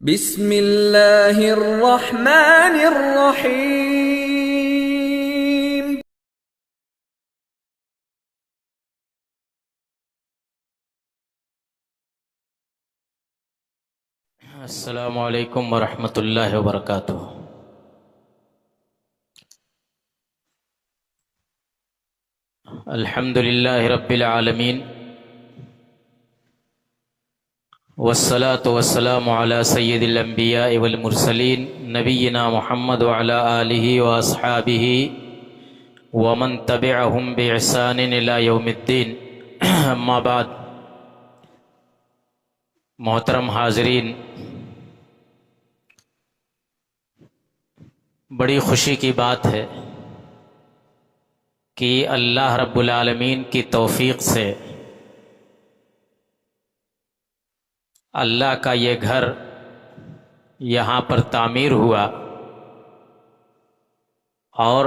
بسم اللہ الرحمن الرحیم۔ السلام علیکم ورحمۃ اللہ وبرکاتہ۔ الحمد للہ رب العالمین، والصلاة والسلام علی سید الانبیاء والمرسلین، نبینا محمد وعلی آلہ واصحابہ ومن تبعہم بإحسان الی یوم الدین، اما بعد۔ محترم حاضرین، بڑی خوشی کی بات ہے کہ اللہ رب العالمین کی توفیق سے اللہ کا یہ گھر یہاں پر تعمیر ہوا اور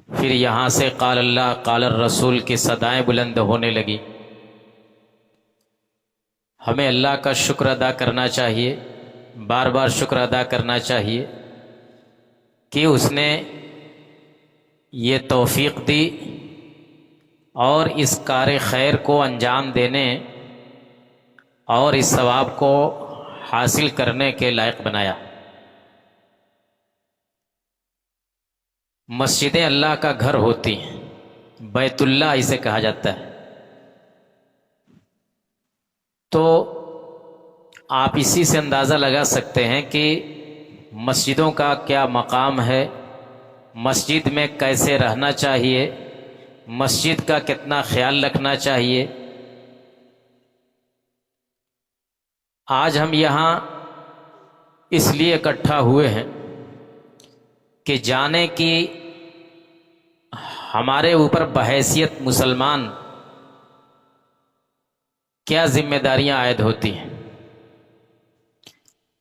پھر یہاں سے قال اللہ قال الرسول کی صدائیں بلند ہونے لگی۔ ہمیں اللہ کا شکر ادا کرنا چاہیے، بار بار شکر ادا کرنا چاہیے کہ اس نے یہ توفیق دی اور اس کار خیر کو انجام دینے اور اس ثواب کو حاصل کرنے کے لائق بنایا۔ مسجدیں اللہ کا گھر ہوتی ہیں، بیت اللہ اسے کہا جاتا ہے۔ تو آپ اسی سے اندازہ لگا سکتے ہیں کہ مسجدوں کا کیا مقام ہے، مسجد میں کیسے رہنا چاہیے، مسجد کا کتنا خیال رکھنا چاہیے۔ آج ہم یہاں اس لیے اکٹھا ہوئے ہیں کہ جانے کہ ہمارے اوپر بحیثیت مسلمان کیا ذمہ داریاں عائد ہوتی ہیں۔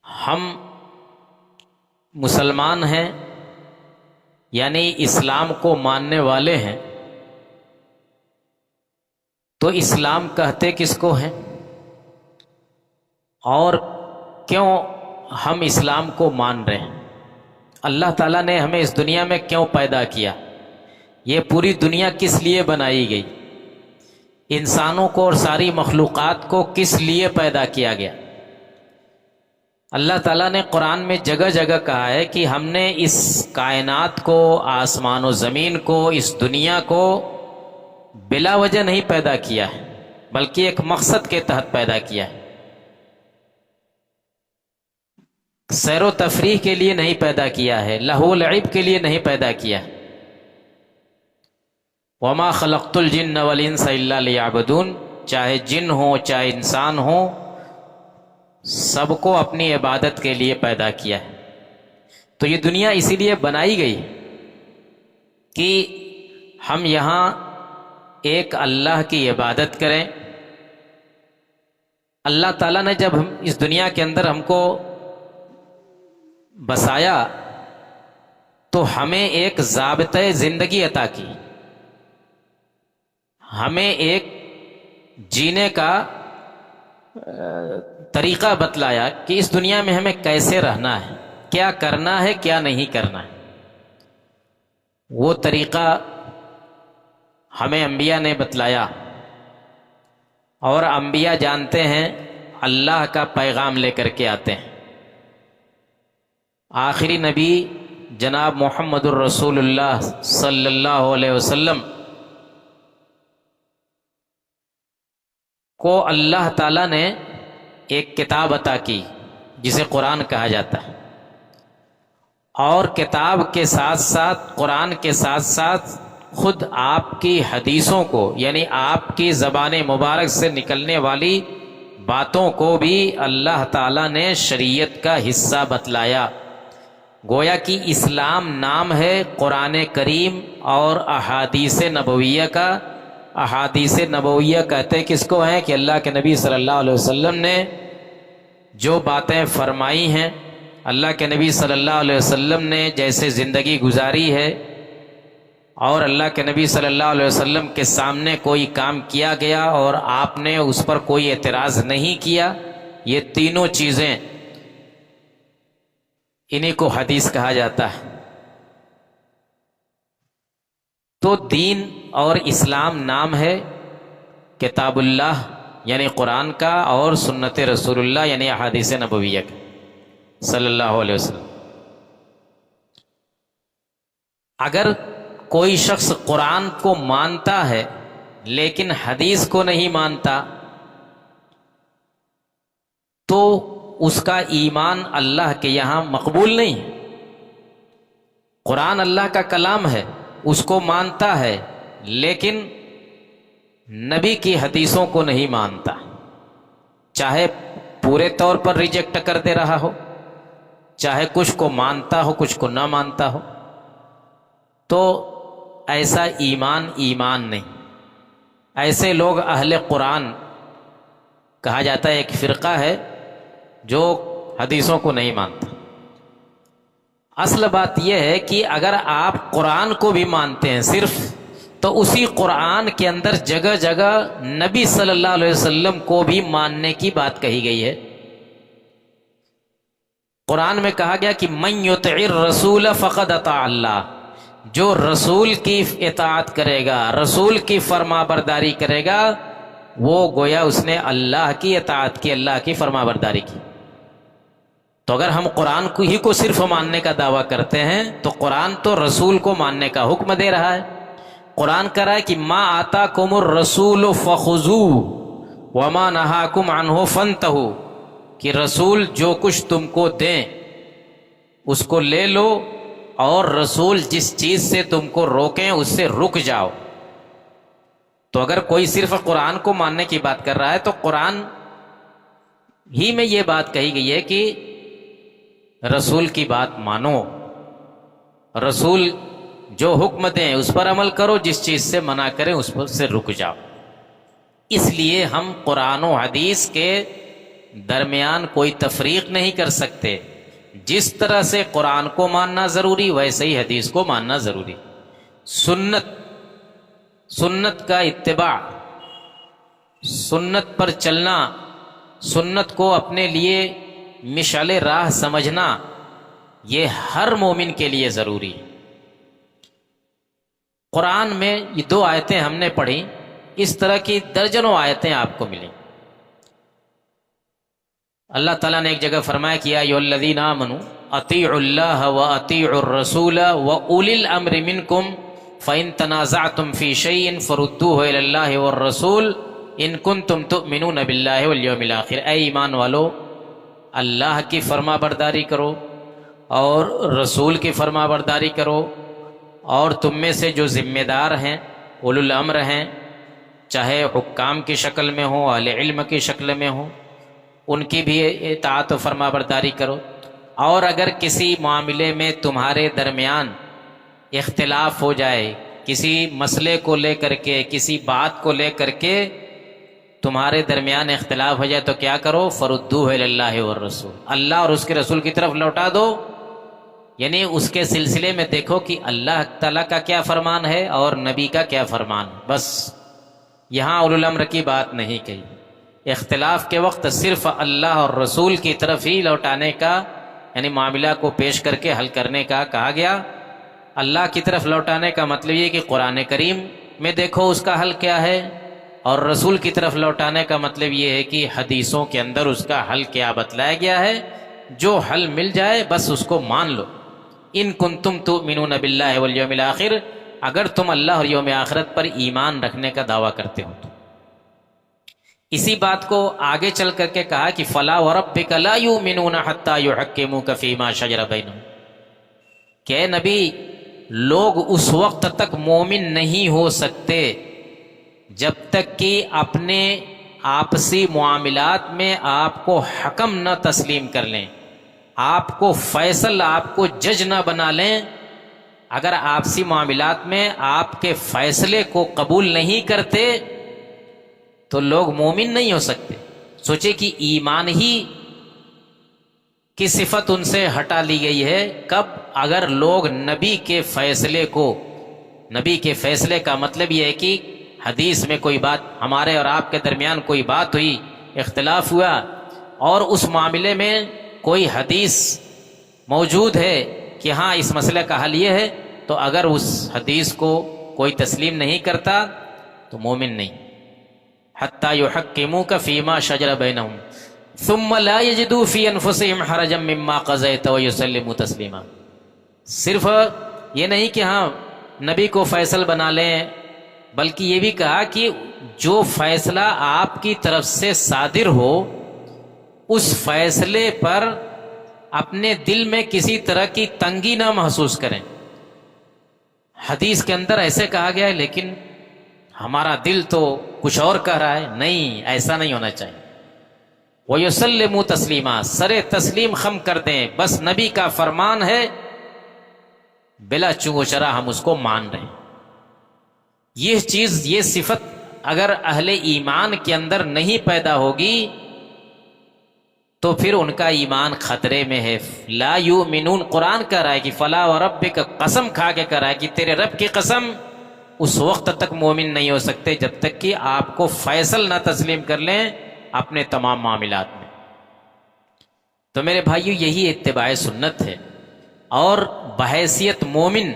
ہم مسلمان ہیں، یعنی اسلام کو ماننے والے ہیں، تو اسلام کہتے کس کو ہیں اور کیوں ہم اسلام کو مان رہے ہیں؟ اللہ تعالیٰ نے ہمیں اس دنیا میں کیوں پیدا کیا؟ یہ پوری دنیا کس لیے بنائی گئی؟ انسانوں کو اور ساری مخلوقات کو کس لیے پیدا کیا گیا؟ اللہ تعالیٰ نے قرآن میں جگہ جگہ کہا ہے کہ ہم نے اس کائنات کو، آسمان و زمین کو، اس دنیا کو بلا وجہ نہیں پیدا کیا ہے، بلکہ ایک مقصد کے تحت پیدا کیا ہے۔ سیر و تفریح کے لیے نہیں پیدا کیا ہے، لہو و لعب کے لیے نہیں پیدا کیا ہے۔ وما خلقت الجن والانس الا لیعبدون، چاہے جن ہو چاہے انسان ہو، سب کو اپنی عبادت کے لیے پیدا کیا ہے۔ تو یہ دنیا اسی لیے بنائی گئی کہ ہم یہاں ایک اللہ کی عبادت کریں۔ اللہ تعالیٰ نے جب ہم اس دنیا کے اندر ہم کو بسایا تو ہمیں ایک ضابطۂ زندگی عطا کی، ہمیں ایک جینے کا طریقہ بتلایا کہ اس دنیا میں ہمیں کیسے رہنا ہے، کیا کرنا ہے کیا نہیں کرنا ہے۔ وہ طریقہ ہمیں انبیاء نے بتلایا، اور انبیاء جانتے ہیں اللہ کا پیغام لے کر کے آتے ہیں۔ آخری نبی جناب محمد الرسول اللہ صلی اللہ علیہ وسلم کو اللہ تعالیٰ نے ایک کتاب عطا کی جسے قرآن کہا جاتا ہے، اور کتاب کے ساتھ ساتھ، قرآن کے ساتھ ساتھ خود آپ کی حدیثوں کو، یعنی آپ کی زبان مبارک سے نکلنے والی باتوں کو بھی اللہ تعالیٰ نے شریعت کا حصہ بتلایا۔ گویا کہ اسلام نام ہے قرآن کریم اور احادیث نبویہ کا۔ احادیث نبویہ کہتے کس کو ہیں کہ اللہ کے نبی صلی اللہ علیہ وسلم نے جو باتیں فرمائی ہیں، اللہ کے نبی صلی اللہ علیہ وسلم نے جیسے زندگی گزاری ہے، اور اللہ کے نبی صلی اللہ علیہ وسلم کے سامنے کوئی کام کیا گیا اور آپ نے اس پر کوئی اعتراض نہیں کیا، یہ تینوں چیزیں انہی کو حدیث کہا جاتا ہے۔ تو دین اور اسلام نام ہے کتاب اللہ یعنی قرآن کا، اور سنت رسول اللہ یعنی احادیث نبویہ کا صلی اللہ علیہ وسلم۔ اگر کوئی شخص قرآن کو مانتا ہے لیکن حدیث کو نہیں مانتا تو اس کا ایمان اللہ کے یہاں مقبول نہیں۔ قرآن اللہ کا کلام ہے، اس کو مانتا ہے لیکن نبی کی حدیثوں کو نہیں مانتا، چاہے پورے طور پر ریجیکٹ کر دے رہا ہو، چاہے کچھ کو مانتا ہو کچھ کو نہ مانتا ہو، تو ایسا ایمان نہیں۔ ایسے لوگ اہل قرآن کہا جاتا ہے، ایک فرقہ ہے جو حدیثوں کو نہیں مانتا۔ اصل بات یہ ہے کہ اگر آپ قرآن کو بھی مانتے ہیں صرف، تو اسی قرآن کے اندر جگہ جگہ نبی صلی اللہ علیہ وسلم کو بھی ماننے کی بات کہی گئی ہے۔ قرآن میں کہا گیا کہ من یطع الرسول فقد اطاع اللہ، جو رسول کی اطاعت کرے گا، رسول کی فرما برداری کرے گا، وہ گویا اس نے اللہ کی اطاعت کی، اللہ کی فرما برداری کی۔ تو اگر ہم قرآن کو صرف ماننے کا دعویٰ کرتے ہیں تو قرآن تو رسول کو ماننے کا حکم دے رہا ہے۔ قرآن کہہ رہا ہے کہ ما آتاکم الرسول فخذوہ وما نہاکم عنہ فانتہوا، کہ رسول جو کچھ تم کو دیں اس کو لے لو، اور رسول جس چیز سے تم کو روکیں اس سے رک جاؤ۔ تو اگر کوئی صرف قرآن کو ماننے کی بات کر رہا ہے تو قرآن ہی میں یہ بات کہی گئی ہے کہ رسول کی بات مانو، رسول جو حکم دیں اس پر عمل کرو، جس چیز سے منع کریں اس پر سے رک جاؤ۔ اس لیے ہم قرآن و حدیث کے درمیان کوئی تفریق نہیں کر سکتے۔ جس طرح سے قرآن کو ماننا ضروری ویسے ہی حدیث کو ماننا ضروری۔ سنت کا اتباع، سنت پر چلنا، سنت کو اپنے لیے مشعل راہ سمجھنا، یہ ہر مومن کے لیے ضروری ہے۔ قرآن میں یہ 2 آیتیں ہم نے پڑھی، اس طرح کی درجنوں آیتیں آپ کو ملیں۔ اللہ تعالیٰ نے ایک جگہ فرمایا کہ یا ایھا الذین آمنوا اطیعوا اللہ واطیعوا الرسول واولی الامر منکم فإن تنازعتم فی شیء فردوہ الی اللہ والرسول ان کنتم تؤمنون باللہ والیوم الآخر۔ اے ایمان والو، اللہ کی فرما برداری کرو اور رسول کی فرما برداری کرو، اور تم میں سے جو ذمہ دار ہیں، اولو الامر ہیں، چاہے حکام کی شکل میں ہوں، اہل علم کی شکل میں ہوں، ان کی بھی اطاعت و فرما برداری کرو۔ اور اگر کسی معاملے میں تمہارے درمیان اختلاف ہو جائے، کسی مسئلے کو لے کر کے، کسی بات کو لے کر کے تمہارے درمیان اختلاف ہو جائے تو کیا کرو؟ فردوہ الی اللہ والرسول، اللہ اور اس کے رسول کی طرف لوٹا دو۔ یعنی اس کے سلسلے میں دیکھو کہ اللہ تعالیٰ کا کیا فرمان ہے اور نبی کا کیا فرمان ہے، بس یہاں اولو الامر کی بات نہیں کہی۔ اختلاف کے وقت صرف اللہ اور رسول کی طرف ہی لوٹانے کا، یعنی معاملہ کو پیش کر کے حل کرنے کا کہا گیا۔ اللہ کی طرف لوٹانے کا مطلب یہ کہ قرآن کریم میں دیکھو اس کا حل کیا ہے، اور رسول کی طرف لوٹانے کا مطلب یہ ہے کہ حدیثوں کے اندر اس کا حل کیا بتلایا گیا ہے، جو حل مل جائے بس اس کو مان لو۔ ان کنتم تؤمنون باللہ والیوم الآخر، اگر تم اللہ اور یوم آخرت پر ایمان رکھنے کا دعویٰ کرتے ہو تو۔ اسی بات کو آگے چل کر کے کہا کہ فلا وربک لا یؤمنون حتی یحکموک فیما شجر بینہم، کہ نبی لوگ اس وقت تک مومن نہیں ہو سکتے جب تک کہ اپنے آپسی معاملات میں آپ کو حکم نہ تسلیم کر لیں، آپ کو فیصل، آپ کو جج نہ بنا لیں۔ اگر آپسی معاملات میں آپ کے فیصلے کو قبول نہیں کرتے تو لوگ مومن نہیں ہو سکتے۔ سوچے کہ ایمان ہی کی صفت ان سے ہٹا لی گئی ہے کب؟ اگر لوگ نبی کے فیصلے کو، نبی کے فیصلے کا مطلب یہ ہے کہ حدیث میں کوئی بات، ہمارے اور آپ کے درمیان کوئی بات ہوئی، اختلاف ہوا، اور اس معاملے میں کوئی حدیث موجود ہے کہ ہاں اس مسئلے کا حل یہ ہے، تو اگر اس حدیث کو کوئی تسلیم نہیں کرتا تو مومن نہیں۔ حتی یحکموک فیما شجر بینہم ثم لا یجدوا فی انفسہم حرجا مما قضیت ویسلموا تسلیما۔ صرف یہ نہیں کہ ہاں نبی کو فیصل بنا لیں، بلکہ یہ بھی کہا کہ جو فیصلہ آپ کی طرف سے صادر ہو اس فیصلے پر اپنے دل میں کسی طرح کی تنگی نہ محسوس کریں۔ حدیث کے اندر ایسے کہا گیا ہے لیکن ہمارا دل تو کچھ اور کہہ رہا ہے، نہیں، ایسا نہیں ہونا چاہیے۔ وَيُسَلِّمُوا تَسْلِيمًا، سر تسلیم خم کر دیں، بس نبی کا فرمان ہے، بلا چون و چرا ہم اس کو مان رہے ہیں۔ یہ چیز، یہ صفت اگر اہل ایمان کے اندر نہیں پیدا ہوگی تو پھر ان کا ایمان خطرے میں ہے۔ لا یؤمنون، قرآن کہہ رہا ہے کہ فلا وربک، قسم کھا کے کہہ رہا ہے کہ تیرے رب کی قسم، اس وقت تک مومن نہیں ہو سکتے جب تک کہ آپ کو فیصل نہ تسلیم کر لیں اپنے تمام معاملات میں۔ تو میرے بھائیو، یہی اتباع سنت ہے، اور بحیثیت مومن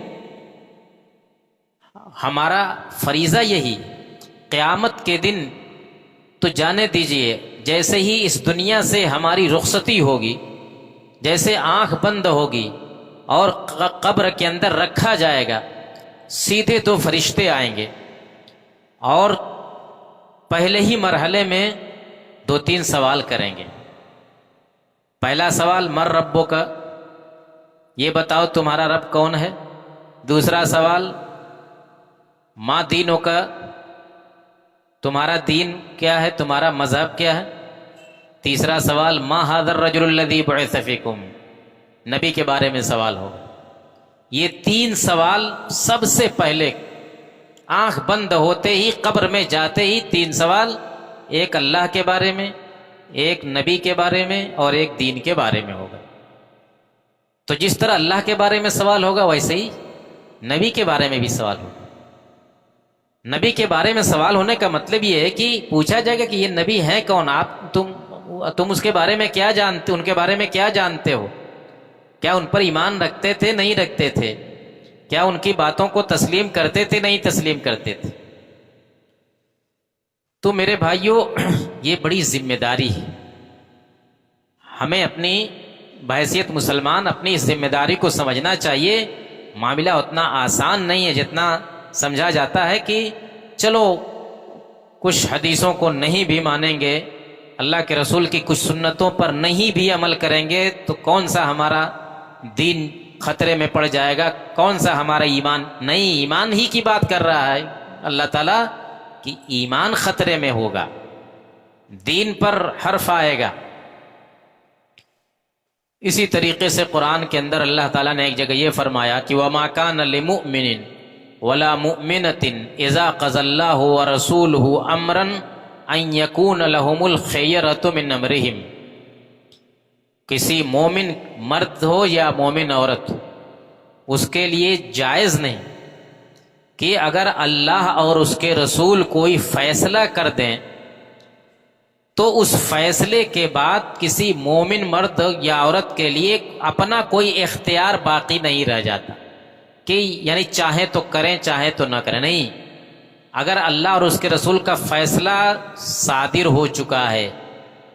ہمارا فریضہ یہی۔ قیامت کے دن تو جانے دیجئے، جیسے ہی اس دنیا سے ہماری رخصتی ہوگی، جیسے آنکھ بند ہوگی اور قبر کے اندر رکھا جائے گا، سیدھے دو فرشتے آئیں گے اور پہلے ہی مرحلے میں 2-3 سوال کریں گے۔ پہلا سوال، مر ربو کا، یہ بتاؤ تمہارا رب کون ہے۔ دوسرا سوال، ماں دینوں کا، تمہارا دین کیا ہے، تمہارا مذہب کیا ہے۔ تیسرا سوال، ما ھذا الرجل الذی بعث فیکم، نبی کے بارے میں سوال ہوگا۔ یہ 3 سوال سب سے پہلے آنکھ بند ہوتے ہی، قبر میں جاتے ہی 3 سوال، ایک اللہ کے بارے میں، ایک نبی کے بارے میں، اور ایک دین کے بارے میں ہوگا۔ تو جس طرح اللہ کے بارے میں سوال ہوگا ویسے ہی نبی کے بارے میں بھی سوال ہوگا۔ نبی کے بارے میں سوال ہونے کا مطلب یہ ہے کہ پوچھا جائے گا کہ یہ نبی ہیں کون، آپ تم اس کے بارے میں کیا جانتے، ان کے بارے میں کیا جانتے ہو، کیا ان پر ایمان رکھتے تھے، نہیں رکھتے تھے، کیا ان کی باتوں کو تسلیم کرتے تھے، نہیں تسلیم کرتے تھے۔ تو میرے بھائیوں، یہ بڑی ذمہ داری ہے، ہمیں اپنی بحیثیت مسلمان اپنی اس ذمہ داری کو سمجھنا چاہیے۔ معاملہ اتنا آسان نہیں ہے جتنا سمجھا جاتا ہے کہ چلو کچھ حدیثوں کو نہیں بھی مانیں گے، اللہ کے رسول کی کچھ سنتوں پر نہیں بھی عمل کریں گے تو کون سا ہمارا دین خطرے میں پڑ جائے گا، کون سا ہمارا ایمان۔ نہیں، ایمان ہی کی بات کر رہا ہے اللہ تعالیٰ کہ ایمان خطرے میں ہوگا، دین پر حرف آئے گا۔ اسی طریقے سے قرآن کے اندر اللہ تعالیٰ نے ایک جگہ یہ فرمایا کہ وَمَا كَانَ لِمُؤْمِنٍ وَلَا مُؤْمِنَةٍ إِذَا قَضَى اللَّهُ وَرَسُولُهُ أَمْرًا أَن يَكُونَ لَهُمُ الْخِيَرَةُ مِنْ أَمْرِهِمْ، کسی مومن مرد ہو یا مومن عورت، اس کے لیے جائز نہیں کہ اگر اللہ اور اس کے رسول کوئی فیصلہ کر دیں تو اس فیصلے کے بعد کسی مومن مرد یا عورت کے لیے اپنا کوئی اختیار باقی نہیں رہ جاتا کہ یعنی چاہیں تو کریں چاہیں تو نہ کریں۔ نہیں، اگر اللہ اور اس کے رسول کا فیصلہ صادر ہو چکا ہے،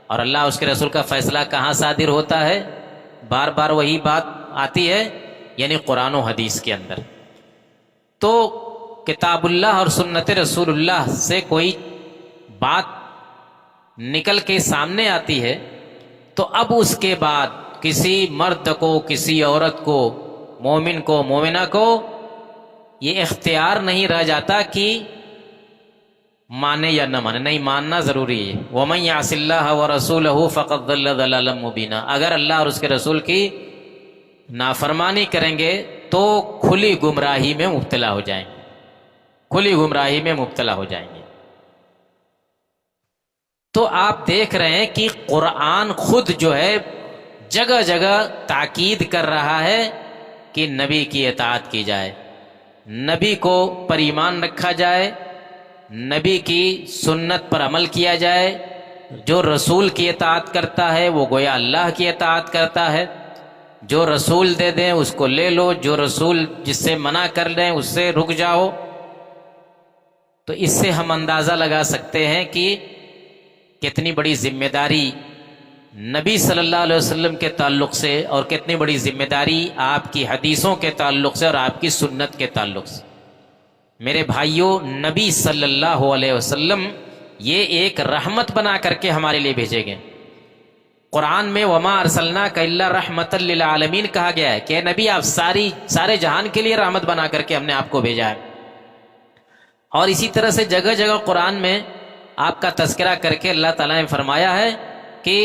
اور اللہ اور اس کے رسول کا فیصلہ کہاں صادر ہوتا ہے، بار بار وہی بات آتی ہے، یعنی قرآن و حدیث کے اندر۔ تو کتاب اللہ اور سنت رسول اللہ سے کوئی بات نکل کے سامنے آتی ہے تو اب اس کے بعد کسی مرد کو، کسی عورت کو، مومن کو، مومنہ کو یہ اختیار نہیں رہ جاتا کہ مانے یا نہ مانے۔ نہیں، ماننا ضروری ہے۔ وَمَن يَعْصِ اللَّهَ وَرَسُولَهُ فَقَدْ ضَلَّ ضَلَالًا مُبِينًا، اگر اللہ اور اس کے رسول کی نافرمانی کریں گے تو کھلی گمراہی میں مبتلا ہو جائیں گے، کھلی گمراہی میں مبتلا ہو جائیں گے۔ تو آپ دیکھ رہے ہیں کہ قرآن خود جو ہے جگہ جگہ تاکید کر رہا ہے کہ نبی کی اطاعت کی جائے، نبی کو پر ایمان رکھا جائے، نبی کی سنت پر عمل کیا جائے، جو رسول کی اطاعت کرتا ہے وہ گویا اللہ کی اطاعت کرتا ہے. جو رسول دے دیں اس کو لے لو، جو رسول جس سے منع کر دیں اس سے رک جاؤ. تو اس سے ہم اندازہ لگا سکتے ہیں کہ کتنی بڑی ذمہ داری نبی صلی اللہ علیہ وسلم کے تعلق سے اور کتنی بڑی ذمہ داری آپ کی حدیثوں کے تعلق سے اور آپ کی سنت کے تعلق سے. میرے بھائیوں، نبی صلی اللہ علیہ وسلم یہ ایک رحمت بنا کر کے ہمارے لیے بھیجے گئے. قرآن میں وما ارسلناک الا رحمۃ للعالمین کہا گیا ہے کہ نبی آپ سارے جہان کے لیے رحمت بنا کر کے ہم نے آپ کو بھیجا ہے. اور اسی طرح سے جگہ جگہ قرآن میں آپ کا تذکرہ کر کے اللہ تعالیٰ نے فرمایا ہے کہ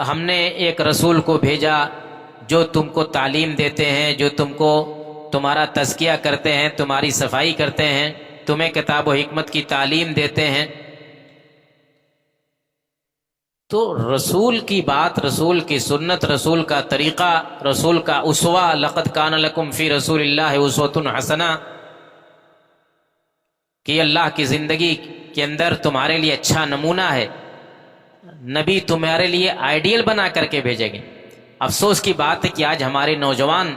ہم نے ایک رسول کو بھیجا جو تم کو تعلیم دیتے ہیں، جو تم کو تمہارا تزکیہ کرتے ہیں، تمہاری صفائی کرتے ہیں، تمہیں کتاب و حکمت کی تعلیم دیتے ہیں. تو رسول کی بات، رسول کی سنت، رسول کا طریقہ، رسول کا اسوہ، لقد کان لکم فی رسول اللہ اسوۃ حسنہ، کہ اللہ کی زندگی کے اندر تمہارے لیے اچھا نمونہ ہے. نبی تمہارے لیے آئیڈیل بنا کر کے بھیجے گئے. افسوس کی بات ہے کہ آج ہمارے نوجوان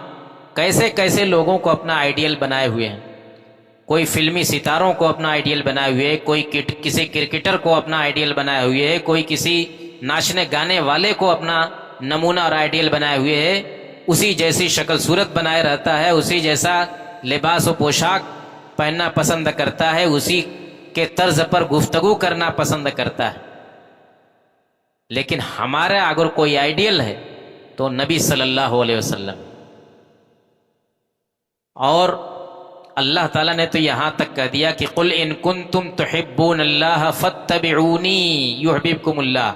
کیسے کیسے لوگوں کو اپنا آئیڈیل بنائے ہوئے ہیں. کوئی فلمی ستاروں کو اپنا آئیڈیل بنائے ہوئے ہے، کوئی کسی کرکٹر کو اپنا آئیڈیل بنائے ہوئے ہے، کوئی کسی ناچنے گانے والے کو اپنا نمونہ اور آئیڈیل بنائے ہوئے ہے. اسی جیسی شکل صورت بنائے رہتا ہے، اسی جیسا لباس و پوشاک پہننا پسند کرتا ہے، اسی کے طرز پر گفتگو کرنا پسند کرتا ہے. لیکن ہمارا اگر کوئی آئیڈیل ہے تو نبی صلی اللہ علیہ وسلم. اور اللہ تعالیٰ نے تو یہاں تک کہہ دیا کہ قل ان کنتم تحبون اللہ فاتبعونی یحببکم اللہ،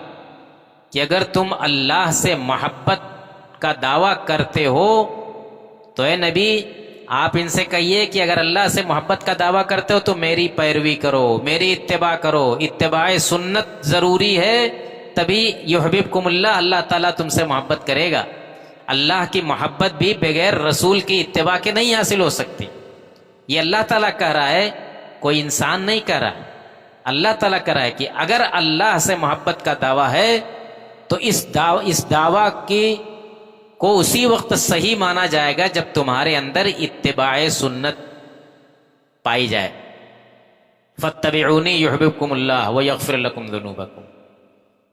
کہ اگر تم اللہ سے محبت کا دعویٰ کرتے ہو تو اے نبی آپ ان سے کہیے کہ اگر اللہ سے محبت کا دعویٰ کرتے ہو تو میری پیروی کرو، میری اتباع کرو. اتباع سنت ضروری ہے، تبھی یحببکم اللہ، اللہ تعالیٰ تم سے محبت کرے گا. اللہ کی محبت بھی بغیر رسول کی اتباع کے نہیں حاصل ہو سکتی. یہ اللہ تعالیٰ کہہ رہا ہے، کوئی انسان نہیں کہہ رہا ہے. اللہ تعالیٰ کہہ رہا ہے کہ اگر اللہ سے محبت کا دعویٰ ہے تو اس دعویٰ کی کو اسی وقت صحیح مانا جائے گا جب تمہارے اندر اتباع سنت پائی جائے. فاتبعونی یحببکم اللہ ویغفر لکم ذنوبکم،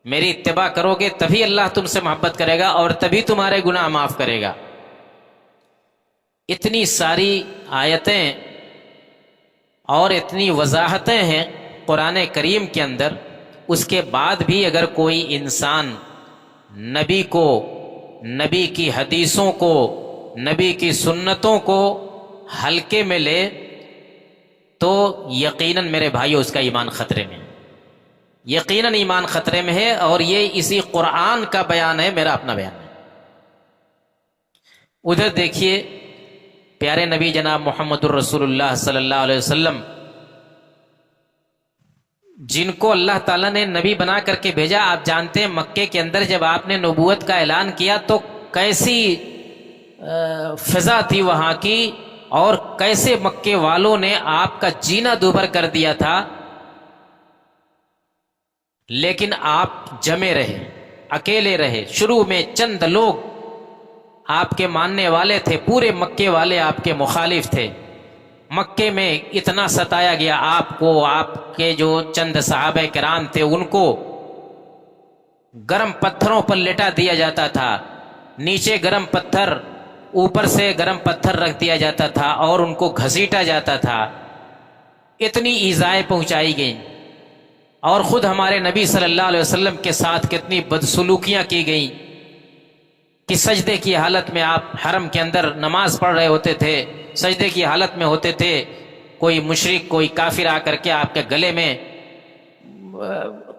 میری اتباع کرو گے تبھی اللہ تم سے محبت کرے گا اور تبھی تمہارے گناہ معاف کرے گا. اتنی ساری آیتیں اور اتنی وضاحتیں ہیں قرآن کریم کے اندر، اس کے بعد بھی اگر کوئی انسان نبی کو، نبی کی حدیثوں کو، نبی کی سنتوں کو ہلکے میں لے تو یقیناً میرے بھائیو اس کا ایمان خطرے میں ہے. یقیناً ایمان خطرے میں ہے، اور یہ اسی قرآن کا بیان ہے، میرا اپنا بیان ہے. ادھر دیکھیے پیارے نبی جناب محمد الرسول اللہ صلی اللہ علیہ وسلم، جن کو اللہ تعالیٰ نے نبی بنا کر کے بھیجا. آپ جانتے ہیں مکے کے اندر جب آپ نے نبوت کا اعلان کیا تو کیسی فضا تھی وہاں کی، اور کیسے مکے والوں نے آپ کا جینا دوبھر کر دیا تھا. لیکن آپ جمے رہے، اکیلے رہے. شروع میں چند لوگ آپ کے ماننے والے تھے، پورے مکے والے آپ کے مخالف تھے. مکے میں اتنا ستایا گیا آپ کو، آپ کے جو چند صحابہ کرام تھے ان کو گرم پتھروں پر لٹا دیا جاتا تھا. نیچے گرم پتھر، اوپر سے گرم پتھر رکھ دیا جاتا تھا اور ان کو گھسیٹا جاتا تھا. اتنی ایذائیں پہنچائی گئیں. اور خود ہمارے نبی صلی اللہ علیہ وسلم کے ساتھ کتنی بدسلوکیاں کی گئیں کہ سجدے کی حالت میں آپ حرم کے اندر نماز پڑھ رہے ہوتے تھے، سجدے کی حالت میں ہوتے تھے، کوئی مشرک، کوئی کافر آ کر کے آپ کے گلے میں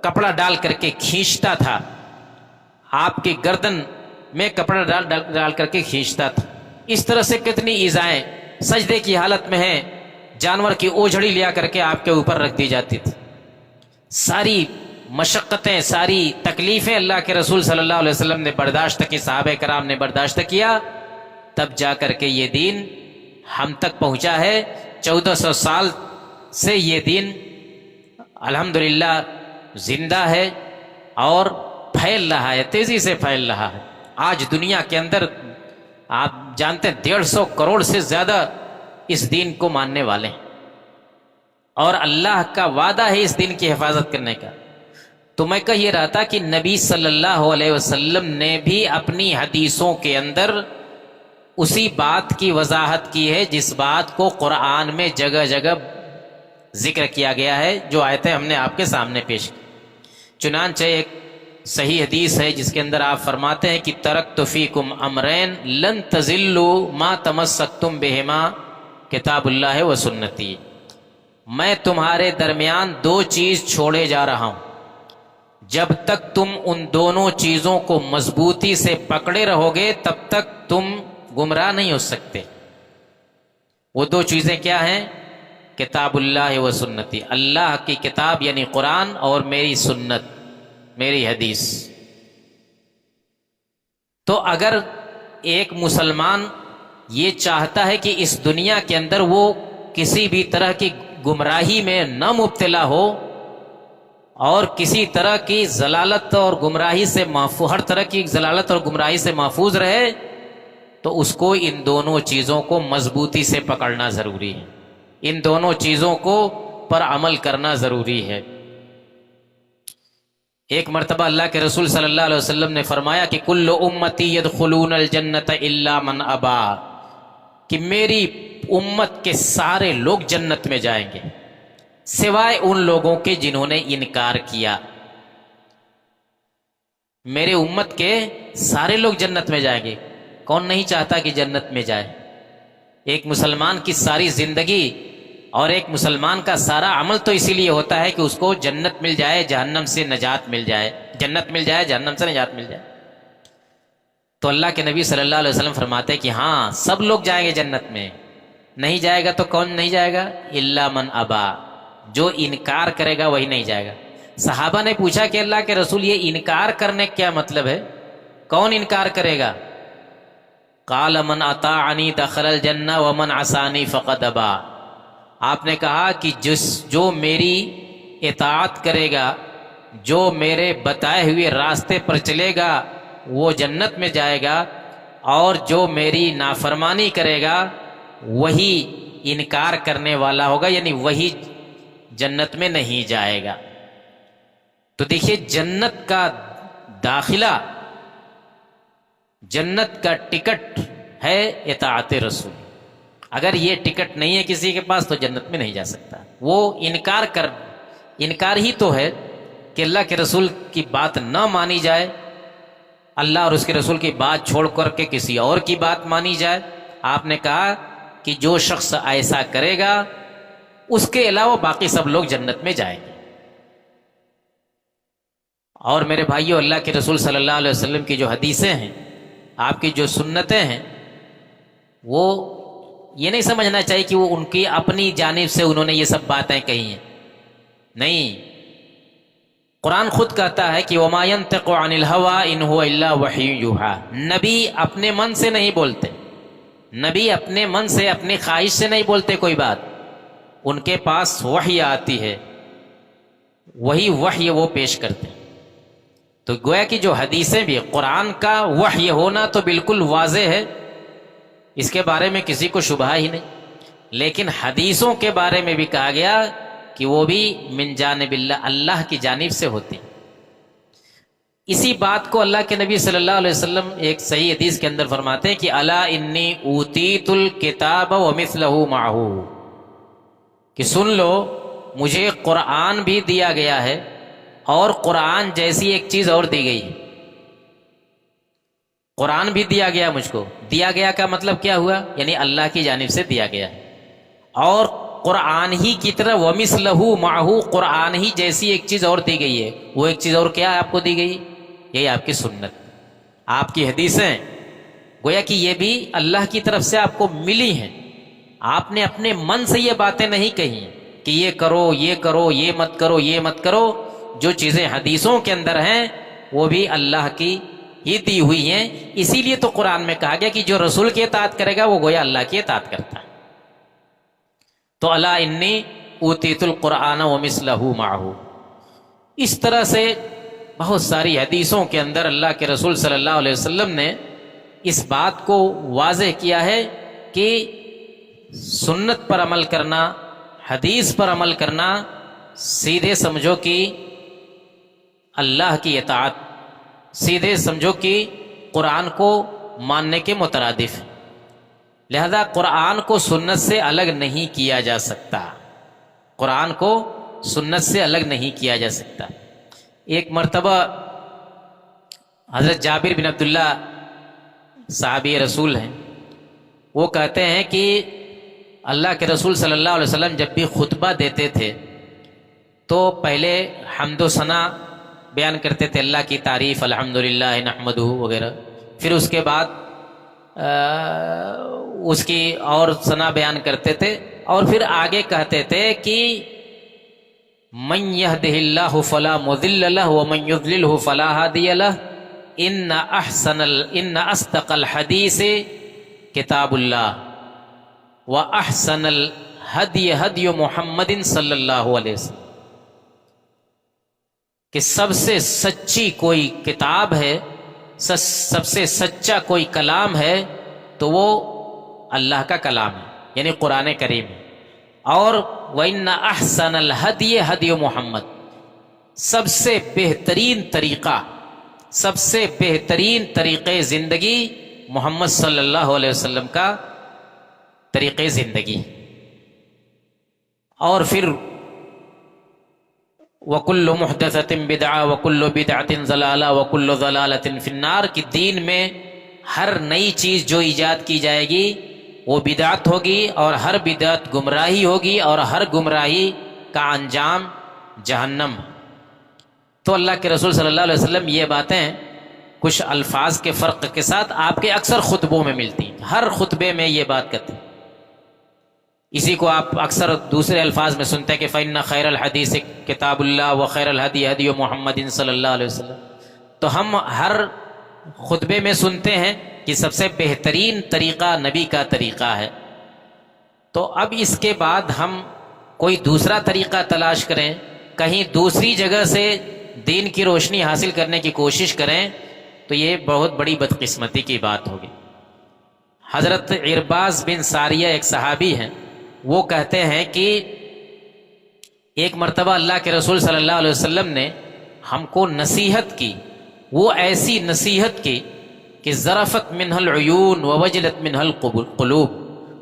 کپڑا ڈال کر کے کھینچتا تھا، آپ کی گردن میں کپڑا ڈال کر کے کھینچتا تھا. اس طرح سے کتنی ایذائیں سجدے کی حالت میں ہیں، جانور کی اوجھڑی لیا کر کے آپ کے اوپر رکھ دی جاتی تھی. ساری مشقتیں، ساری تکلیفیں اللہ کے رسول صلی اللہ علیہ وسلم نے برداشت کی، صحابہ کرام نے برداشت کیا، تب جا کر کے یہ دین ہم تک پہنچا ہے. 1400 سال سے یہ دین الحمدللہ زندہ ہے. اور پھیل رہا ہے، تیزی سے پھیل رہا ہے۔ آج دنیا کے اندر آپ جانتے ہیں 150 کروڑ سے زیادہ اس دین کو ماننے والے ہیں، اور اللہ کا وعدہ ہے اس دین کی حفاظت کرنے کا۔ تو میں کہہ یہ رہا تھا کہ نبی صلی اللہ علیہ وسلم نے بھی اپنی حدیثوں کے اندر اسی بات کی وضاحت کی ہے جس بات کو قرآن میں جگہ جگہ ذکر کیا گیا ہے، جو آیتیں ہم نے آپ کے سامنے پیش کی۔ چنانچہ ایک صحیح حدیث ہے جس کے اندر آپ فرماتے ہیں کہ ترکت فیکم امرین لن تضلوا ما تمسکتم بہما کتاب اللہ و سنتی، میں تمہارے درمیان 2 چیز چھوڑے جا رہا ہوں، جب تک تم ان دونوں چیزوں کو مضبوطی سے پکڑے رہو گے تب تک تم گمراہ نہیں ہو سکتے۔ وہ 2 چیزیں کیا ہیں؟ کتاب اللہ و سنتی، اللہ کی کتاب یعنی قرآن، اور میری سنت، میری حدیث۔ تو اگر ایک مسلمان یہ چاہتا ہے کہ اس دنیا کے اندر وہ کسی بھی طرح کی گمراہی میں نہ مبتلا ہو اور کسی طرح کی ضلالت اور گمراہی سے ہر طرح کی ضلالت اور گمراہی سے محفوظ رہے، تو اس کو ان دونوں چیزوں کو مضبوطی سے پکڑنا ضروری ہے، ان دونوں چیزوں کو پر عمل کرنا ضروری ہے۔ ایک مرتبہ اللہ کے رسول صلی اللہ علیہ وسلم نے فرمایا کہ کل امتی یدخلون الجنت الا من ابا، کہ میری امت کے سارے لوگ جنت میں جائیں گے سوائے ان لوگوں کے جنہوں نے انکار کیا۔ میرے امت کے سارے لوگ جنت میں جائیں گے، کون نہیں چاہتا کہ جنت میں جائے؟ ایک مسلمان کی ساری زندگی اور ایک مسلمان کا سارا عمل تو اسی لیے ہوتا ہے کہ اس کو جنت مل جائے، جہنم سے نجات مل جائے، جنت مل جائے، جہنم سے نجات مل جائے۔ تو اللہ کے نبی صلی اللہ علیہ وسلم فرماتے کہ ہاں سب لوگ جائیں گے جنت میں، نہیں جائے گا تو کون نہیں جائے گا؟ الا من ابا، جو انکار کرے گا وہی نہیں جائے گا۔ صحابہ نے پوچھا کہ اللہ کے رسول یہ انکار کرنے کیا مطلب ہے؟ کون انکار کرے گا؟ قال من اطاعنی دخل الجنہ ومن عصانی فقد ابا، آپ نے کہا کہ جو میری اطاعت کرے گا، جو میرے بتائے ہوئے راستے پر چلے گا وہ جنت میں جائے گا، اور جو میری نافرمانی کرے گا وہی انکار کرنے والا ہوگا، یعنی وہی جنت میں نہیں جائے گا۔ تو دیکھیے جنت کا داخلہ، جنت کا ٹکٹ ہے اطاعت رسول۔ اگر یہ ٹکٹ نہیں ہے کسی کے پاس تو جنت میں نہیں جا سکتا۔ وہ انکار ہی تو ہے کہ اللہ کے رسول کی بات نہ مانی جائے، اللہ اور اس کے رسول کی بات چھوڑ کر کے کسی اور کی بات مانی جائے۔ آپ نے کہا کہ جو شخص ایسا کرے گا اس کے علاوہ باقی سب لوگ جنت میں جائیں گے۔ اور میرے بھائیو، اللہ کے رسول صلی اللہ علیہ وسلم کی جو حدیثیں ہیں، آپ کی جو سنتیں ہیں، وہ یہ نہیں سمجھنا چاہیے کہ وہ ان کی اپنی جانب سے انہوں نے یہ سب باتیں کہی ہیں، نہیں۔ قرآن خود کہتا ہے کہ وَمَا يَنْطِقُ عَنِ الْهَوَىٰ إِنْ هُوَ إِلَّا وَحْيٌ يُوحَىٰ، نبی اپنے من سے نہیں بولتے، نبی اپنے من سے اپنی خواہش سے نہیں بولتے کوئی بات، ان کے پاس وحی آتی ہے، وہی وحی وہ پیش کرتے ہیں۔ تو گویا کہ جو حدیثیں بھی، قرآن کا وحی ہونا تو بالکل واضح ہے، اس کے بارے میں کسی کو شبہ ہی نہیں، لیکن حدیثوں کے بارے میں بھی کہا گیا کہ وہ بھی من جانب اللہ، اللہ کی جانب سے ہوتی۔ اسی بات کو اللہ کے نبی صلی اللہ علیہ وسلم ایک صحیح حدیث کے اندر فرماتے ہیں کہ الا انی اوتیت الکتاب ومثلہ معہ، کہ سن لو مجھے قرآن بھی دیا گیا ہے اور قرآن جیسی ایک چیز اور دی گئی۔ قرآن بھی دیا گیا مجھ کو، دیا گیا کا مطلب کیا ہوا؟ یعنی اللہ کی جانب سے دیا گیا، اور قرآن ہی کی طرح ومثلہ معہ، قرآن ہی جیسی ایک چیز اور دی گئی ہے۔ وہ ایک چیز اور کیا آپ کو دی گئی؟ یہی آپ کی سنت، آپ کی حدیثیں، گویا کہ یہ بھی اللہ کی طرف سے آپ کو ملی ہیں۔ آپ نے اپنے من سے یہ باتیں نہیں کہی کہ یہ کرو، یہ کرو، یہ مت کرو، یہ مت کرو۔ جو چیزیں حدیثوں کے اندر ہیں وہ بھی اللہ کی ہی دی ہوئی ہیں، اسی لیے تو قرآن میں کہا گیا کہ جو رسول کی اطاعت کرے گا وہ گویا اللہ کی اطاعت کرتا ہے۔ تو الا انی اوتیت القرآن ومثلہ معہ، اس طرح سے بہت ساری حدیثوں کے اندر اللہ کے رسول صلی اللہ علیہ وسلم نے اس بات کو واضح کیا ہے کہ سنت پر عمل کرنا، حدیث پر عمل کرنا، سیدھے سمجھو کہ اللہ کی اطاعت، سیدھے سمجھو کہ قرآن کو ماننے کے مترادف، لہذا قرآن کو سنت سے الگ نہیں کیا جا سکتا، قرآن کو سنت سے الگ نہیں کیا جا سکتا۔ ایک مرتبہ حضرت جابر بن عبداللہ صحابی رسول ہیں، وہ کہتے ہیں کہ اللہ کے رسول صلی اللہ علیہ وسلم جب بھی خطبہ دیتے تھے تو پہلے حمد و ثنا بیان کرتے تھے، اللہ کی تعریف، الحمدللہ نحمدہ وغیرہ، پھر اس کے بعد اس کی اور ثنا بیان کرتے تھے، اور پھر آگے کہتے تھے کہ من یہدہ اللہ فلا مضل لہ ومن یضللہ فلا ہادی لہ، ان اصدق الحدیث کتاب اللہ واحسن الہدی ہدی محمد صلی اللہ علیہ وسلم، کہ سب سے سچی کوئی کتاب ہے، سب سے سچا کوئی کلام ہے تو وہ اللہ کا کلام ہے، یعنی قرآن کریم ہے، اور وَإِنَّ أَحْسَنَ الْهَدْيِ هَدْيُ محمد، سب سے بہترین طریقہ، سب سے بہترین طریقے زندگی محمد صلی اللہ علیہ وسلم کا طریقے زندگی۔ اور پھر وَكُلُّ مُحْدَثَةٍ بِدْعَةٍ وَكُلُّ بِدْعَةٍ ضَلَالَةٍ وَكُلُّ ضَلَالَةٍ فِي النَّارِ، کہ دین میں ہر نئی چیز جو ایجاد کی جائے گی وہ بدعت ہوگی، اور ہر بدعت گمراہی ہوگی، اور ہر گمراہی کا انجام جہنم۔ تو اللہ کے رسول صلی اللہ علیہ وسلم یہ باتیں کچھ الفاظ کے فرق کے ساتھ آپ کے اکثر خطبوں میں ملتی ہیں، ہر خطبے میں یہ بات کرتے ہیں۔ اسی کو آپ اکثر دوسرے الفاظ میں سنتے ہیں کہ فَإِنَّ خَيْرَ الْحَدِيثِ کتاب اللہ وَخَيْرَ الْهَدِيِ هَدِيُ محمد صلی اللہ علیہ وسلم۔ تو ہم ہر خطبے میں سنتے ہیں کہ سب سے بہترین طریقہ نبی کا طریقہ ہے، تو اب اس کے بعد ہم کوئی دوسرا طریقہ تلاش کریں، کہیں دوسری جگہ سے دین کی روشنی حاصل کرنے کی کوشش کریں، تو یہ بہت بڑی بدقسمتی کی بات ہوگی۔ حضرت عرباض بن ساریہ ایک صحابی ہیں، وہ کہتے ہیں کہ ایک مرتبہ اللہ کے رسول صلی اللہ علیہ وسلم نے ہم کو نصیحت کی، وہ ایسی نصیحت کی کہ ذرفت منہ العیون ووجلت منہ القلوب،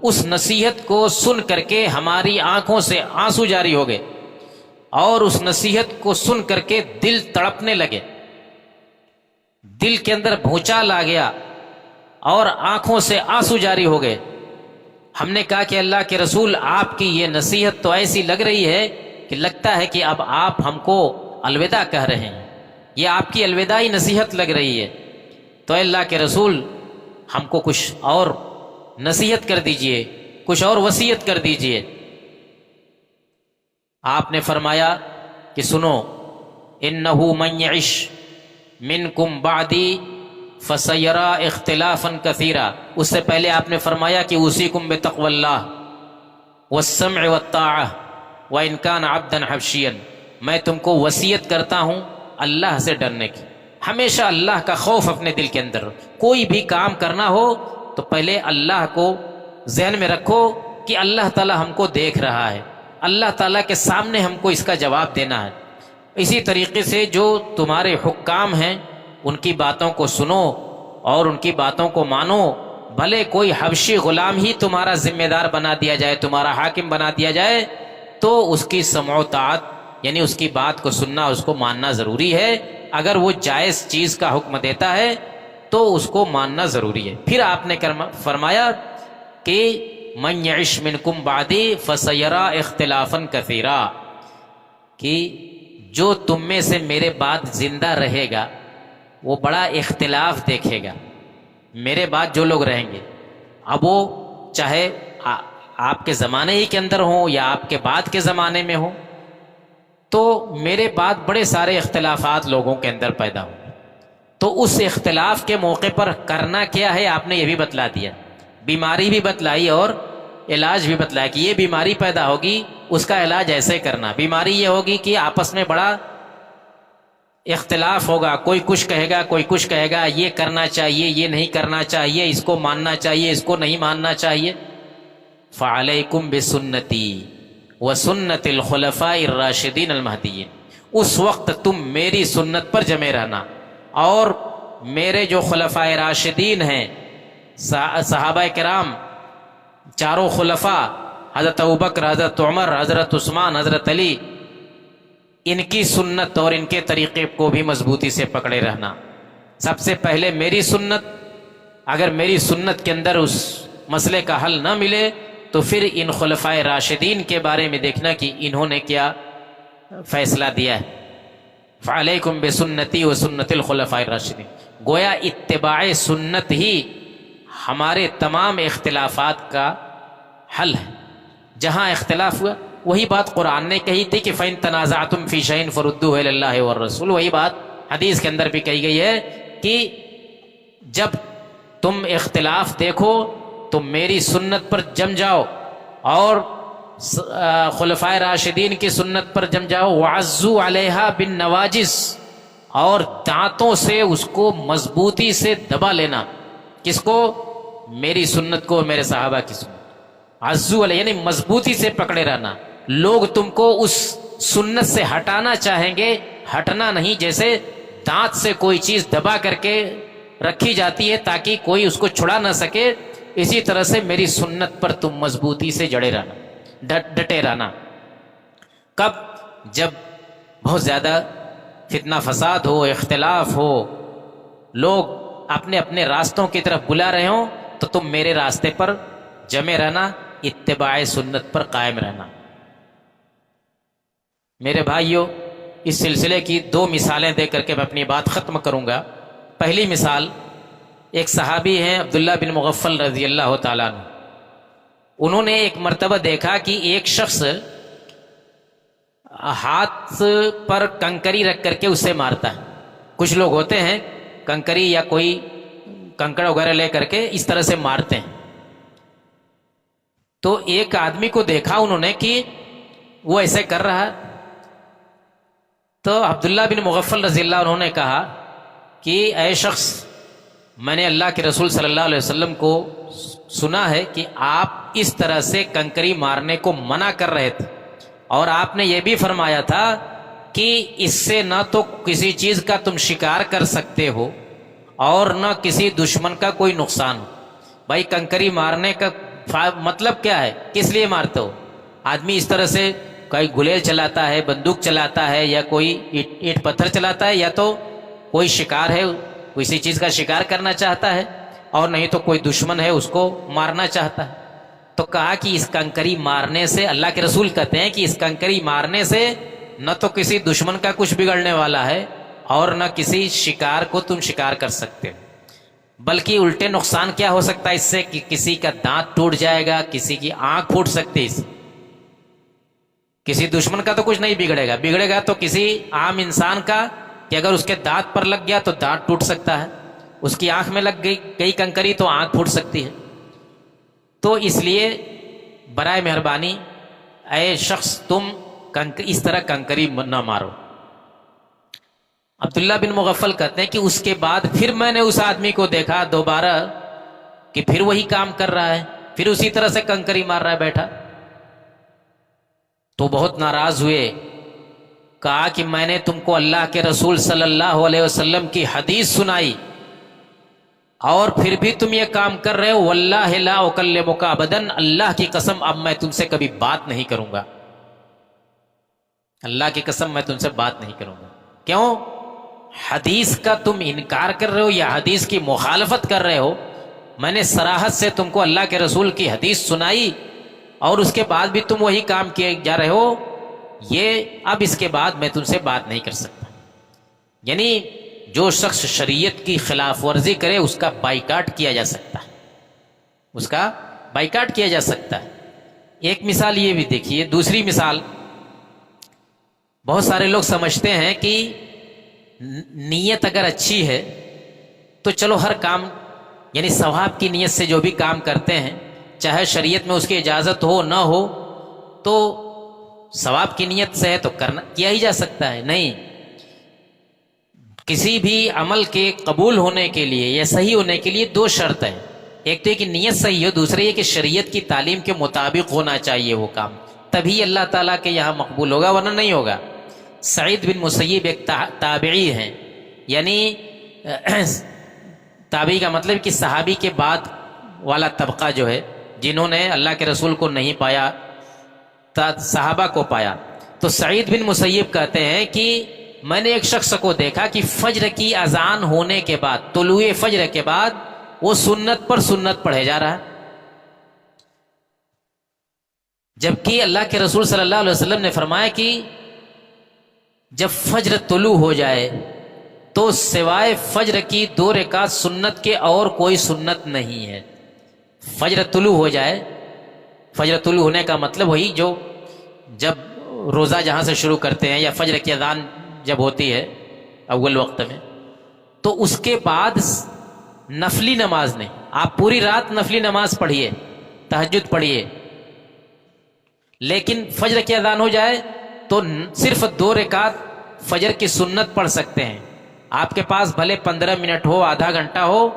اس نصیحت کو سن کر کے ہماری آنکھوں سے آنسو جاری ہو گئے، اور اس نصیحت کو سن کر کے دل تڑپنے لگے، دل کے اندر بھونچال آ گیا اور آنکھوں سے آنسو جاری ہو گئے۔ ہم نے کہا کہ اللہ کے رسول، آپ کی یہ نصیحت تو ایسی لگ رہی ہے کہ لگتا ہے کہ اب آپ ہم کو الوداع کہہ رہے ہیں، یہ آپ کی الوداعی نصیحت لگ رہی ہے، تو اللہ کے رسول ہم کو کچھ اور نصیحت کر دیجئے، کچھ اور وصیت کر دیجئے۔ آپ نے فرمایا کہ سنو، انہ من یعش منکم بعدی فسیرا اختلافا کثیرا، اس سے پہلے آپ نے فرمایا کہ اوصیکم بتقوی اللہ والسمع والطاعہ وان کان عبدا حبشیا، میں تم کو وصیت کرتا ہوں اللہ سے ڈرنے کی، ہمیشہ اللہ کا خوف اپنے دل کے اندر، کوئی بھی کام کرنا ہو تو پہلے اللہ کو ذہن میں رکھو کہ اللہ تعالی ہم کو دیکھ رہا ہے، اللہ تعالیٰ کے سامنے ہم کو اس کا جواب دینا ہے۔ اسی طریقے سے جو تمہارے حکام ہیں ان کی باتوں کو سنو اور ان کی باتوں کو مانو، بھلے کوئی حبشی غلام ہی تمہارا ذمہ دار بنا دیا جائے، تمہارا حاکم بنا دیا جائے، تو اس کی سمع و طاعت یعنی اس کی بات کو سننا، اس کو ماننا ضروری ہے۔ اگر وہ جائز چیز کا حکم دیتا ہے تو اس کو ماننا ضروری ہے۔ پھر آپ نے فرمایا کہ من یعش منکم بعدی فسیرا اختلافا کثیرا، کہ جو تم میں سے میرے بعد زندہ رہے گا وہ بڑا اختلاف دیکھے گا، میرے بعد جو لوگ رہیں گے، اب وہ چاہے آپ کے زمانے ہی کے اندر ہوں یا آپ کے بعد کے زمانے میں ہوں، تو میرے بعد بڑے سارے اختلافات لوگوں کے اندر پیدا ہوں، تو اس اختلاف کے موقع پر کرنا کیا ہے آپ نے یہ بھی بتلا دیا، بیماری بھی بتلائی اور علاج بھی بتلایا کہ یہ بیماری پیدا ہوگی اس کا علاج ایسے کرنا۔ بیماری یہ ہوگی کہ آپس میں بڑا اختلاف ہوگا، کوئی کچھ کہے گا، کوئی کچھ کہے گا، یہ کرنا چاہیے، یہ نہیں کرنا چاہیے، اس کو ماننا چاہیے، اس کو نہیں ماننا چاہیے. فعلیکم بسنتی وسنت الخلفاء الراشدین المہدیین. اس وقت تم میری سنت پر جمے رہنا اور میرے جو خلفاء راشدین ہیں، صحابہ کرام، چاروں خلفاء، حضرت ابوبکر، حضرت عمر، حضرت عثمان، حضرت علی، ان کی سنت اور ان کے طریقے کو بھی مضبوطی سے پکڑے رہنا. سب سے پہلے میری سنت، اگر میری سنت کے اندر اس مسئلے کا حل نہ ملے تو پھر ان خلفاء راشدین کے بارے میں دیکھنا کہ انہوں نے کیا فیصلہ دیا ہے. فعلیکم بسنتی و سنت الخلفاء الراشدین. گویا اتباع سنت ہی ہمارے تمام اختلافات کا حل ہے. جہاں اختلاف ہوا وہی بات قرآن نے کہی تھی کہ فَإِن تَنَازَعْتُمْ فِي شَيْءٍ فَرُدُّوهُ إِلَى اللَّهِ وَالرَّسُولِ. وہی بات حدیث کے اندر بھی کہی گئی ہے کہ جب تم اختلاف دیکھو تو میری سنت پر جم جاؤ اور خلفائے راشدین کی سنت پر جم جاؤ. وَعَزُّوا عَلَيْهَا بِالنَّوَاجِزِ. اور دانتوں سے اس کو مضبوطی سے دبا لینا. کس کو؟ میری سنت کو، میرے صحابہ کی سنت. عزو علیہ یعنی مضبوطی سے پکڑے رہنا. لوگ تم کو اس سنت سے ہٹانا چاہیں گے، ہٹنا نہیں. جیسے دانت سے کوئی چیز دبا کر کے رکھی جاتی ہے تاکہ کوئی اس کو چھڑا نہ سکے، اسی طرح سے میری سنت پر تم مضبوطی سے جڑے رہنا، ڈٹے رہنا. کب؟ جب بہت زیادہ فتنہ فساد ہو، اختلاف ہو، لوگ اپنے اپنے راستوں کی طرف بلا رہے ہوں تو تم میرے راستے پر جمے رہنا، اتباع سنت پر قائم رہنا. میرے بھائیوں، اس سلسلے کی 2 مثالیں دے کر کے میں اپنی بات ختم کروں گا. پہلی مثال، ایک صحابی ہیں عبداللہ بن مغفل رضی اللہ تعالیٰ عنہ. انہوں نے ایک مرتبہ دیکھا کہ ایک شخص ہاتھ پر کنکری رکھ کر کے اسے مارتا ہے. کچھ لوگ ہوتے ہیں کنکری یا کوئی کنکڑ وغیرہ لے کر کے اس طرح سے مارتے ہیں. تو ایک آدمی کو دیکھا انہوں نے کہ وہ ایسے کر رہا ہے، تو عبداللہ بن مغفل رضی اللہ عنہ نے کہا کہ اے شخص، میں نے اللہ کے رسول صلی اللہ علیہ وسلم کو سنا ہے کہ آپ اس طرح سے کنکری مارنے کو منع کر رہے تھے، اور آپ نے یہ بھی فرمایا تھا کہ اس سے نہ تو کسی چیز کا تم شکار کر سکتے ہو اور نہ کسی دشمن کا کوئی نقصان ہو. بھائی کنکری مارنے کا مطلب کیا ہے؟ کس لیے مارتے ہو؟ آدمی اس طرح سے کوئی گلیل چلاتا ہے، بندوق چلاتا ہے، یا کوئی اینٹ پتھر چلاتا ہے، یا تو کوئی شکار ہے، کسی چیز کا شکار کرنا چاہتا ہے، اور نہیں تو کوئی دشمن ہے اس کو مارنا چاہتا ہے. تو کہا کہ اس کنکری مارنے سے، اللہ کے رسول کہتے ہیں کہ اس کنکری مارنے سے نہ تو کسی دشمن کا کچھ بگڑنے والا ہے اور نہ کسی شکار کو تم شکار کر سکتے ہو، بلکہ الٹے نقصان کیا ہو سکتا ہے اس سے کہ کسی کا دانت ٹوٹ جائے گا، کسی کی آنکھ پھوٹ سکتی ہے. کسی دشمن کا تو کچھ نہیں بگڑے گا تو کسی عام انسان کا، کہ اگر اس کے دانت پر لگ گیا تو دانت ٹوٹ سکتا ہے، اس کی آنکھ میں لگ گئی کنکری تو آنکھ پھوٹ سکتی ہے. تو اس لیے برائے مہربانی اے شخص تم اس طرح کنکری نہ مارو. عبداللہ بن مغفل کہتے ہیں کہ اس کے بعد پھر میں نے اس آدمی کو دیکھا دوبارہ کہ پھر وہی کام کر رہا ہے، پھر اسی طرح سے کنکری مار رہا ہے بیٹھا. تو بہت ناراض ہوئے، کہا کہ میں نے تم کو اللہ کے رسول صلی اللہ علیہ وسلم کی حدیث سنائی اور پھر بھی تم یہ کام کر رہے ہو. واللہ لا اکلمک ابدا، اللہ کی قسم اب میں تم سے کبھی بات نہیں کروں گا. اللہ کی قسم میں تم سے بات نہیں کروں گا. کیوں؟ حدیث کا تم انکار کر رہے ہو یا حدیث کی مخالفت کر رہے ہو. میں نے صراحت سے تم کو اللہ کے رسول کی حدیث سنائی اور اس کے بعد بھی تم وہی کام کیے جا رہے ہو. یہ اب اس کے بعد میں تم سے بات نہیں کر سکتا. یعنی جو شخص شریعت کی خلاف ورزی کرے اس کا بائیکاٹ کیا جا سکتا ہے، اس کا بائیکاٹ کیا جا سکتا ہے. ایک مثال یہ بھی دیکھیے. دوسری مثال، بہت سارے لوگ سمجھتے ہیں کہ نیت اگر اچھی ہے تو چلو ہر کام، یعنی ثواب کی نیت سے جو بھی کام کرتے ہیں، چاہے شریعت میں اس کی اجازت ہو نہ ہو، تو ثواب کی نیت سے ہے تو کیا ہی جا سکتا ہے. نہیں، کسی بھی عمل کے قبول ہونے کے لیے یا صحیح ہونے کے لیے دو شرط ہیں. ایک تو یہ کہ نیت صحیح ہو، دوسرے یہ کہ شریعت کی تعلیم کے مطابق ہونا چاہیے وہ کام، تبھی اللہ تعالیٰ کے یہاں مقبول ہوگا، ورنہ نہیں ہوگا. سعید بن مسیب ایک تابعی ہیں، یعنی تابعی کا مطلب کہ صحابی کے بعد والا طبقہ جو ہے، جنہوں نے اللہ کے رسول کو نہیں پایا، صحابہ کو پایا. تو سعید بن مسیب کہتے ہیں کہ میں نے ایک شخص کو دیکھا کہ فجر کی اذان ہونے کے بعد، طلوع فجر کے بعد وہ سنت پر سنت پڑھے جا رہا ہے، جبکہ اللہ کے رسول صلی اللہ علیہ وسلم نے فرمایا کہ جب فجر طلوع ہو جائے تو سوائے فجر کی 2 رکعت سنت کے اور کوئی سنت نہیں ہے. فجر طلوع ہو جائے، فجر طلوع ہونے کا مطلب وہی جو جب روزہ جہاں سے شروع کرتے ہیں یا فجر کی اذان جب ہوتی ہے اول وقت میں، تو اس کے بعد نفلی نماز نہیں. آپ پوری رات نفلی نماز پڑھیے، تہجد پڑھیے، لیکن فجر کی اذان ہو جائے تو صرف 2 رکعت فجر کی سنت پڑھ سکتے ہیں. آپ کے پاس بھلے 15 منٹ ہو، آدھا گھنٹہ ہو،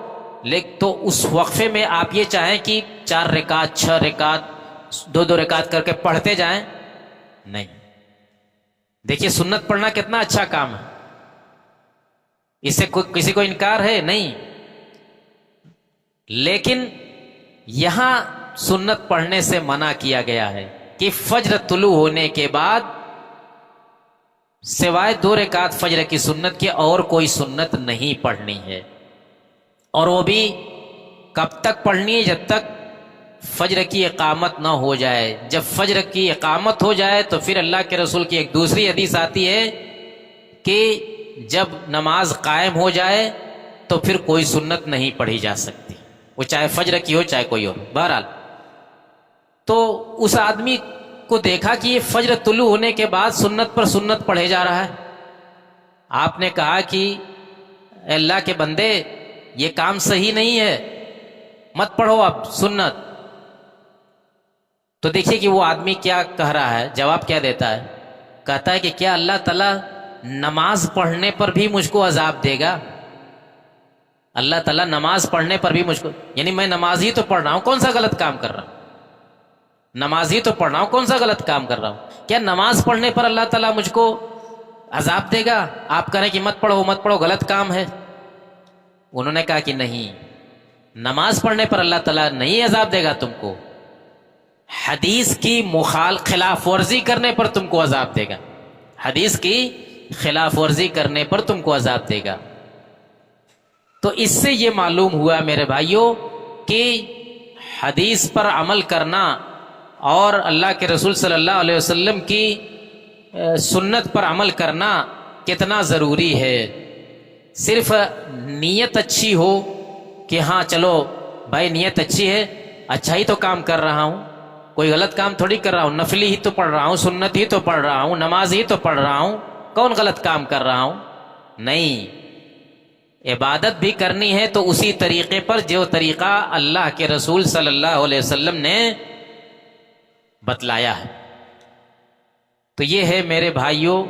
لیکن تو اس وقفے میں آپ یہ چاہیں کہ 4 رکعت 6 رکعت 2 رکعت کر کے پڑھتے جائیں، نہیں. دیکھیے سنت پڑھنا کتنا اچھا کام ہے، اس سے کسی کو انکار ہے نہیں، لیکن یہاں سنت پڑھنے سے منع کیا گیا ہے کہ فجر طلوع ہونے کے بعد سوائے 2 رکعت فجر کی سنت کے اور کوئی سنت نہیں پڑھنی ہے. اور وہ بھی کب تک پڑھنی ہے؟ جب تک فجر کی اقامت نہ ہو جائے. جب فجر کی اقامت ہو جائے تو پھر اللہ کے رسول کی ایک دوسری حدیث آتی ہے کہ جب نماز قائم ہو جائے تو پھر کوئی سنت نہیں پڑھی جا سکتی، وہ چاہے فجر کی ہو چاہے کوئی اور. بہرحال تو اس آدمی کو دیکھا کہ یہ فجر طلوع ہونے کے بعد سنت پر سنت پڑھے جا رہا ہے. آپ نے کہا کہ اے اللہ کے بندے، یہ کام صحیح نہیں ہے، مت پڑھو اب سنت. تو دیکھیے کہ وہ آدمی کیا کہہ رہا ہے، جواب کیا دیتا ہے. کہتا ہے کہ کیا اللہ تعالیٰ نماز پڑھنے پر بھی مجھ کو عذاب دے گا؟ اللہ تعالیٰ نماز پڑھنے پر بھی مجھ کو، یعنی میں نماز ہی تو پڑھ رہا ہوں، کون سا غلط کام کر رہا ہوں؟ نماز ہی تو پڑھ رہا ہوں، کون سا غلط کام کر رہا ہوں؟ کیا نماز پڑھنے پر اللہ تعالیٰ مجھ کو عذاب دے گا؟ آپ کہہ رہے ہیں کہ مت پڑھو مت پڑھو، غلط کام ہے. انہوں نے کہا کہ نہیں، نماز پڑھنے پر اللہ تعالیٰ نہیں عذاب دے گا تم کو، حدیث کی خلاف ورزی کرنے پر تم کو عذاب دے گا، حدیث کی خلاف ورزی کرنے پر تم کو عذاب دے گا. تو اس سے یہ معلوم ہوا میرے بھائیوں کہ حدیث پر عمل کرنا اور اللہ کے رسول صلی اللہ علیہ وسلم کی سنت پر عمل کرنا کتنا ضروری ہے. صرف نیت اچھی ہو کہ ہاں چلو بھائی نیت اچھی ہے، اچھا ہی تو کام کر رہا ہوں، کوئی غلط کام تھوڑی کر رہا ہوں، نفلی ہی تو پڑھ رہا ہوں، سنت ہی تو پڑھ رہا ہوں، نماز ہی تو پڑھ رہا ہوں، کون غلط کام کر رہا ہوں؟ نہیں، عبادت بھی کرنی ہے تو اسی طریقے پر جو طریقہ اللہ کے رسول صلی اللہ علیہ وسلم نے بتلایا ہے. تو یہ ہے میرے بھائیوں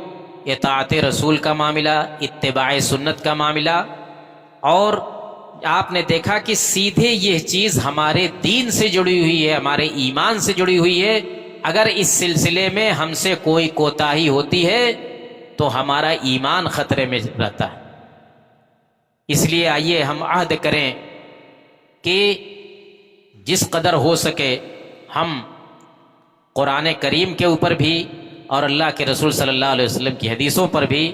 اطاعت رسول کا معاملہ، اتباع سنت کا معاملہ. اور آپ نے دیکھا کہ سیدھے یہ چیز ہمارے دین سے جڑی ہوئی ہے، ہمارے ایمان سے جڑی ہوئی ہے. اگر اس سلسلے میں ہم سے کوئی کوتاہی ہوتی ہے تو ہمارا ایمان خطرے میں رہتا ہے. اس لیے آئیے ہم عہد کریں کہ جس قدر ہو سکے ہم قرآن کریم کے اوپر بھی اور اللہ کے رسول صلی اللہ علیہ وسلم کی حدیثوں پر بھی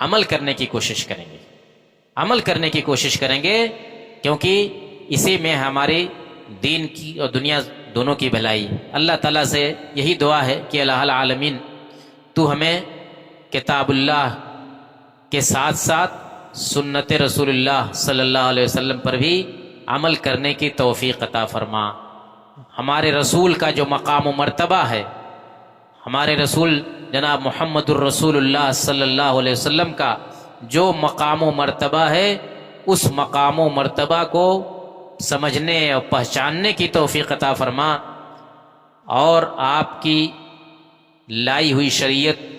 عمل کرنے کی کوشش کریں گے، عمل کرنے کی کوشش کریں گے، کیونکہ اسی میں ہمارے دین کی اور دنیا دونوں کی بھلائی. اللہ تعالیٰ سے یہی دعا ہے کہ الہ العالمین تو ہمیں کتاب اللہ کے ساتھ ساتھ سنت رسول اللہ صلی اللہ علیہ وسلم پر بھی عمل کرنے کی توفیق عطا فرما. ہمارے رسول کا جو مقام و مرتبہ ہے، ہمارے رسول جناب محمد الرسول اللہ صلی اللہ علیہ وسلم کا جو مقام و مرتبہ ہے، اس مقام و مرتبہ کو سمجھنے اور پہچاننے کی توفیق عطا فرما، اور آپ کی لائی ہوئی شریعت،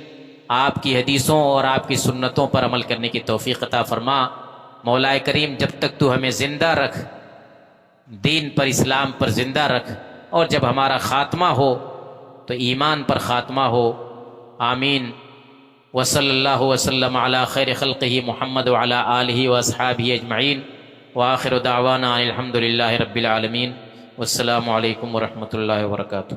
آپ کی حدیثوں اور آپ کی سنتوں پر عمل کرنے کی توفیق عطا فرما۔ مولا کریم جب تک تو ہمیں زندہ رکھ، دین پر، اسلام پر زندہ رکھ، اور جب ہمارا خاتمہ ہو تو ایمان پر خاتمہ ہو۔ آمین۔ وصلی اللہ وسلم علی خیر خلقہ محمد وعلی آلہ واصحابہ اجمعین، وآخر دعوانا ان الحمد للہ رب العالمین، والسلام علیکم ورحمۃ اللہ وبرکاتہ۔